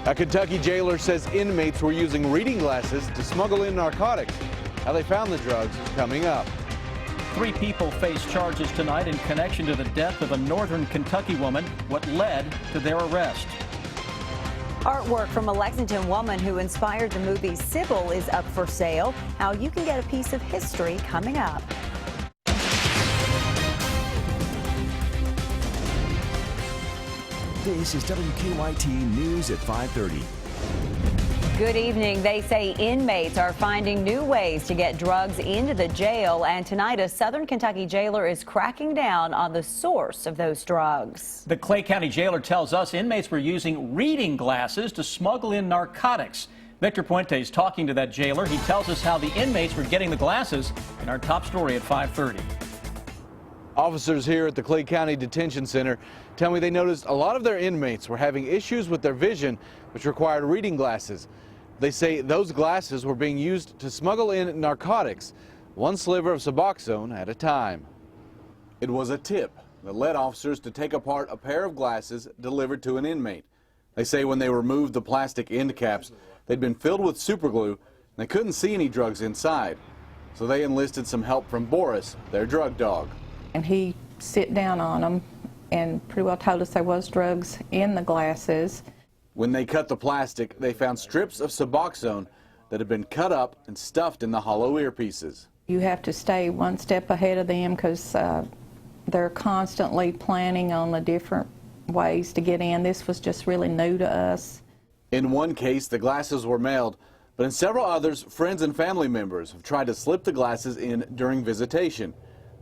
A Kentucky jailer says inmates were using reading glasses to smuggle in narcotics. How they found the drugs is coming up. 3 people face charges tonight in connection to the death of a northern Kentucky woman. What led to their arrest? Artwork from a Lexington woman who inspired the movie Sybil is up for sale. How you can get a piece of history coming up. This is WKYT News at 5:30. Good evening. They say inmates are finding new ways to get drugs into the jail, and tonight a Southern Kentucky jailer is cracking down on the source of those drugs. The Clay County jailer tells us inmates were using reading glasses to smuggle in narcotics. Victor Puente is talking to that jailer. He tells us how the inmates were getting the glasses in our top story at 5:30. Officers here at the Clay County Detention Center tell me they noticed a lot of their inmates were having issues with their vision, which required reading glasses. They say those glasses were being used to smuggle in narcotics, 1 sliver of Suboxone at a time. It was a tip that led officers to take apart a pair of glasses delivered to an inmate. They say when they removed the plastic end caps, they'd been filled with superglue and they couldn't see any drugs inside. So they enlisted some help from Boris, their drug dog. And he sit down on them and pretty well told us there was drugs in the glasses. When they cut the plastic, they found strips of Suboxone that had been cut up and stuffed in the hollow earpieces. You have to stay one step ahead of them because they're constantly planning on the different ways to get in. This was just really new to us. In one case, the glasses were mailed, but in several others, friends and family members have tried to slip the glasses in during visitation.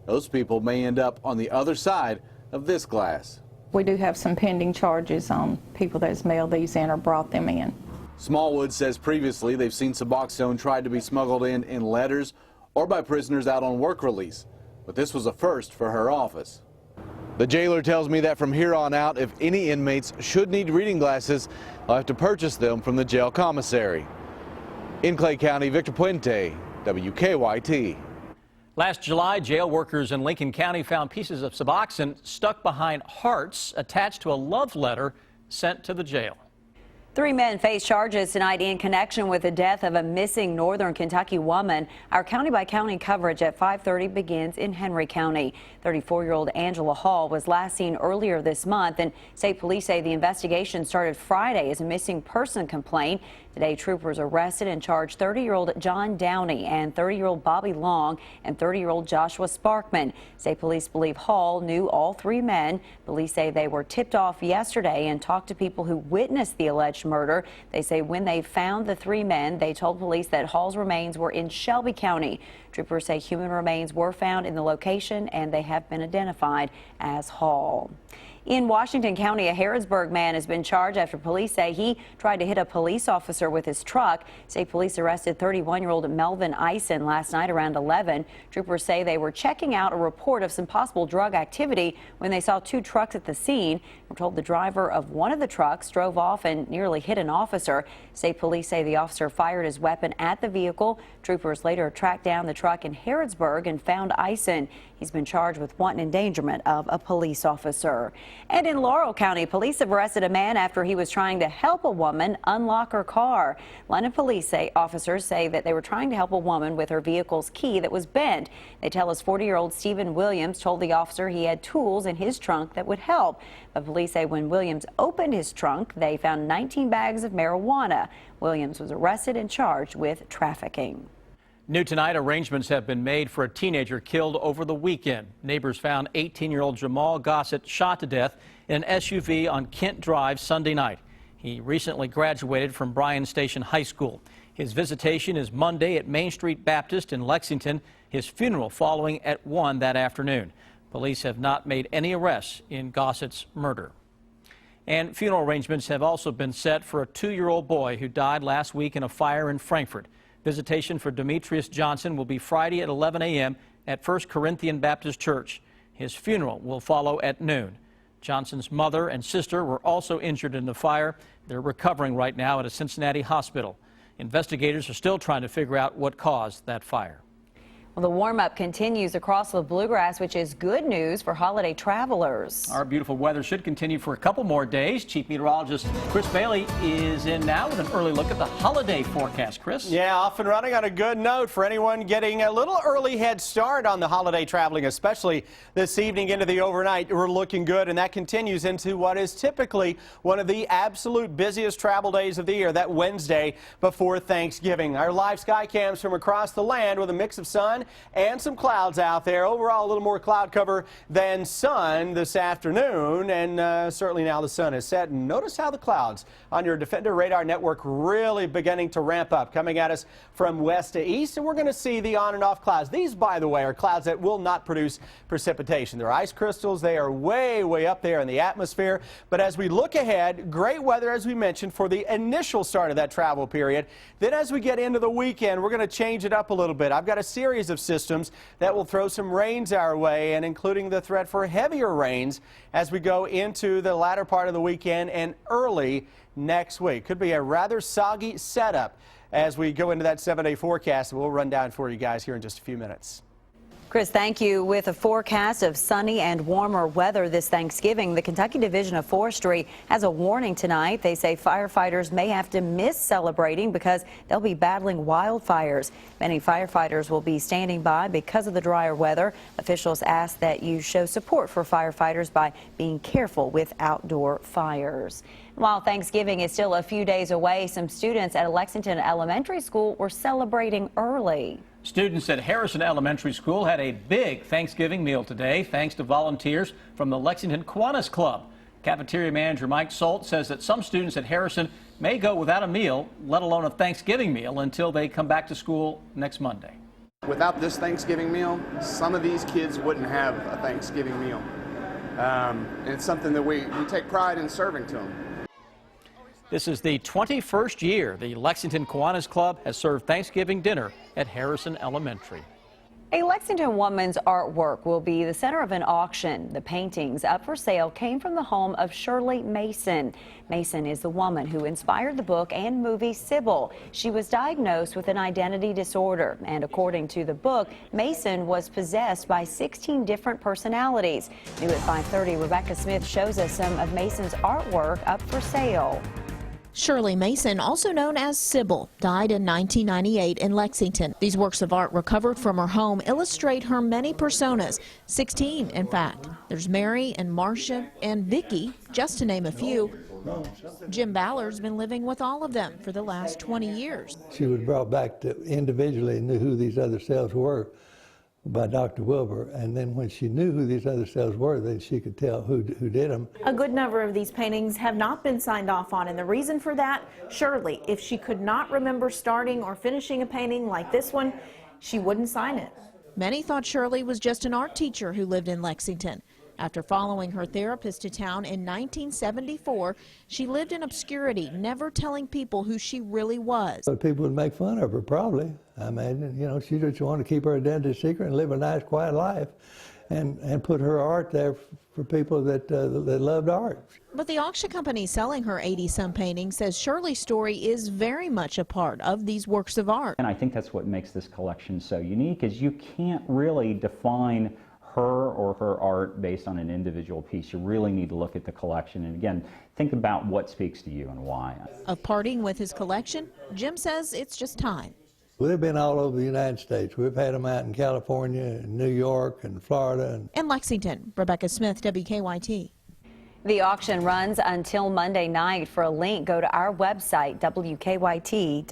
Those people may end up on the other side of this glass. We do have some pending charges on people that's mailed these in or brought them in. Smallwood says previously they've seen Suboxone tried to be smuggled in letters or by prisoners out on work release, but this was a first for her office. The jailer tells me that from here on out, if any inmates should need reading glasses, they'll have to purchase them from the jail commissary. In Clay County, Victor Puente, WKYT. Last July, jail workers in Lincoln County found pieces of Suboxone stuck behind hearts attached to a love letter sent to the jail. 3 men face charges tonight in connection with the death of a missing northern Kentucky woman. Our county-by-county coverage at 5:30 begins in Henry County. 34-year-old Angela Hall was last seen earlier this month, and state police say the investigation started Friday as a missing person complaint. Today, troopers arrested and charged 30-year-old John Downey and 30-year-old Bobby Long and 30-year-old Joshua Sparkman. State police believe Hall knew all 3 men. Police say they were tipped off yesterday and talked to people who witnessed the alleged murder. They say when they found the 3 men, they told police that Hall's remains were in Shelby County. Troopers say human remains were found in the location and they have been identified as Hall. In Washington County, a Harrodsburg man has been charged after police say he tried to hit a police officer with his truck. State police arrested 31-year-old Melvin Eisen last night around 11. Troopers say they were checking out a report of some possible drug activity when they saw 2 trucks at the scene. We're told the driver of one of the trucks drove off and nearly hit an officer. State police say the officer fired his weapon at the vehicle. Troopers later tracked down the truck in Harrodsburg and found Eisen. He's been charged with wanton endangerment of a police officer. And in Laurel County, police have arrested a man after he was trying to help a woman unlock her car. London police officers say that they were trying to help a woman with her vehicle's key that was bent. They tell us 40-year-old Stephen Williams told the officer he had tools in his trunk that would help. But police say when Williams opened his trunk, they found 19 bags of marijuana. Williams was arrested and charged with trafficking. New tonight, arrangements have been made for a teenager killed over the weekend. Neighbors found 18-year-old Jamal Gossett shot to death in an SUV on Kent Drive Sunday night. He recently graduated from Bryan Station High School. His visitation is Monday at Main Street Baptist in Lexington. His funeral following at 1 that afternoon. Police have not made any arrests in Gossett's murder. And funeral arrangements have also been set for a 2-year-old boy who died last week in a fire in Frankfort. Visitation for Demetrius Johnson will be Friday at 11 a.m. at First Corinthian Baptist Church. His funeral will follow at noon. Johnson's mother and sister were also injured in the fire. They're recovering right now at a Cincinnati hospital. Investigators are still trying to figure out what caused that fire. Well, the warm-up continues across the Bluegrass, which is good news for holiday travelers. Our beautiful weather should continue for a couple more days. Chief Meteorologist Chris Bailey is in now with an early look at the holiday forecast. Chris? Yeah, off and running on a good note for anyone getting a little early head start on the holiday traveling, especially this evening into the overnight. We're looking good, and that continues into what is typically one of the absolute busiest travel days of the year, that Wednesday before Thanksgiving. Our live sky cams from across the land with a mix of sun and some clouds out there. Overall, a little more cloud cover than sun this afternoon, and certainly now the sun is set. And notice how the clouds on your Defender radar network really beginning to ramp up, coming at us from west to east, and we're going to see the on and off clouds. These, by the way, are clouds that will not produce precipitation. They're ice crystals. They are way, way up there in the atmosphere. But as we look ahead, great weather, as we mentioned, for the initial start of that travel period. Then as we get into the weekend, we're going to change it up a little bit. I've got a series of systems that will throw some rains our way, and including the threat for heavier rains as we go into the latter part of the weekend and early next week. Could be a rather soggy setup as we go into that 7-day forecast. We'll run down for you guys here in just a few minutes. Chris, thank you. With a forecast of sunny and warmer weather this Thanksgiving, the Kentucky Division of Forestry has a warning tonight. They say firefighters may have to miss celebrating because they'll be battling wildfires. Many firefighters will be standing by because of the drier weather. Officials ask that you show support for firefighters by being careful with outdoor fires. While Thanksgiving is still a few days away, some students at Lexington Elementary School were celebrating early. Students at Harrison Elementary School had a big Thanksgiving meal today, thanks to volunteers from the Lexington Kiwanis Club. Cafeteria manager Mike Solt says that some students at Harrison may go without a meal, let alone a Thanksgiving meal, until they come back to school next Monday. Without this Thanksgiving meal, some of these kids wouldn't have a Thanksgiving meal. And it's something that we take pride in serving to them. This is the 21st year the Lexington Kiwanis Club has served Thanksgiving dinner at Harrison Elementary. A Lexington woman's artwork will be the center of an auction. The paintings up for sale came from the home of Shirley Mason. Mason is the woman who inspired the book and movie Sybil. She was diagnosed with an identity disorder, and according to the book, Mason was possessed by 16 different personalities. New at 5:30, Rebecca Smith shows us some of Mason's artwork up for sale. Shirley Mason, also known as Sybil, died in 1998 in Lexington. These works of art recovered from her home illustrate her many personas, 16 in fact. There's Mary and Marcia and Vicky, just to name a few. Jim Ballard's been living with all of them for the last 20 years. She was brought back to individually and knew who these other cells were by Dr. Wilbur, and then when she knew who these other cells were, then she could tell who did them. A good number of these paintings have not been signed off on, and the reason for that, Shirley, if she could not remember starting or finishing a painting like this one, she wouldn't sign it. Many thought Shirley was just an art teacher who lived in Lexington. After following her therapist to town in 1974, she lived in obscurity, never telling people who she really was. But people would make fun of her, probably. I imagine, you know, she just wanted to keep her identity secret and live a nice, quiet life, and put her art there for people that loved art. But the auction company selling her 80-some paintings says Shirley's story is very much a part of these works of art. And I think that's what makes this collection so unique, is you can't really define her or her art based on an individual piece. You really need to look at the collection and, again, think about what speaks to you and why. Of parting with his collection, Jim says it's just time. Well, they've been all over the United States. We've had them out in California, and New York, and Florida. In Lexington, Rebecca Smith, WKYT. The auction runs until Monday night. For a link, go to our website, WKYT.com.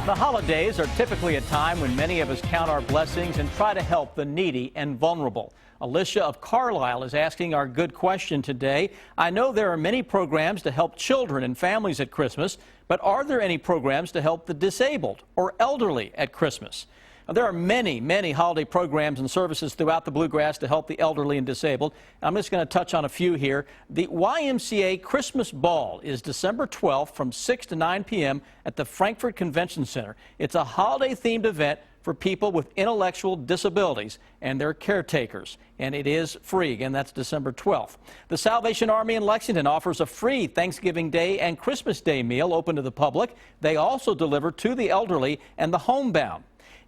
The holidays are typically a time when many of us count our blessings and try to help the needy and vulnerable. Alicia of Carlisle is asking our good question today. I know there are many programs to help children and families at Christmas, but are there any programs to help the disabled or elderly at Christmas? Now, there are many, many holiday programs and services throughout the Bluegrass to help the elderly and disabled. I'm just going to touch on a few here. The YMCA Christmas Ball is December 12th from 6 to 9 p.m. at the Frankfort Convention Center. It's a holiday-themed event for people with intellectual disabilities and their caretakers, and it is free. Again, that's December 12th. The Salvation Army in Lexington offers a free Thanksgiving Day and Christmas Day meal open to the public. They also deliver to the elderly and the homebound.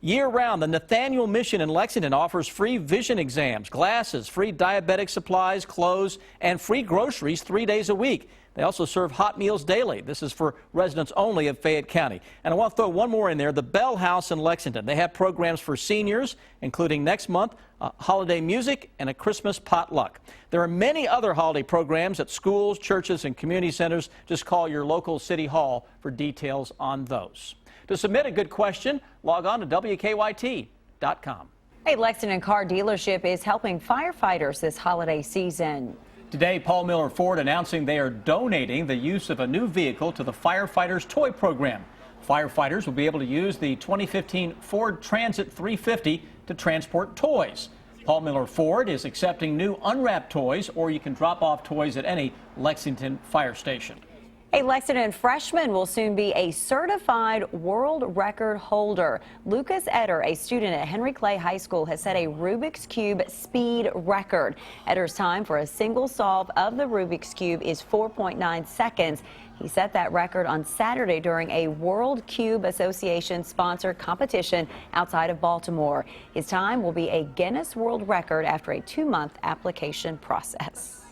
Year-round, the Nathaniel Mission in Lexington offers free vision exams, glasses, free diabetic supplies, clothes, and free groceries 3 days a week. They also serve hot meals daily. This is for residents only of Fayette County. And I want to throw one more in there, the Bell House in Lexington. They have programs for seniors, including next month, holiday music and a Christmas potluck. There are many other holiday programs at schools, churches, and community centers. Just call your local city hall for details on those. To submit a good question, log on to WKYT.com. A Lexington car dealership is helping firefighters this holiday season. Today, Paul Miller Ford announcing they are donating the use of a new vehicle to the Firefighters Toy Program. Firefighters will be able to use the 2015 Ford Transit 350 to transport toys. Paul Miller Ford is accepting new unwrapped toys, or you can drop off toys at any Lexington fire station. A Lexington freshman will soon be a certified world record holder. Lucas Etter, a student at Henry Clay High School, has set a Rubik's Cube speed record. Etter's time for a single solve of the Rubik's Cube is 4.9 seconds. He set that record on Saturday during a World Cube Association sponsored competition outside of Baltimore. His time will be a Guinness World Record after a 2-month application process.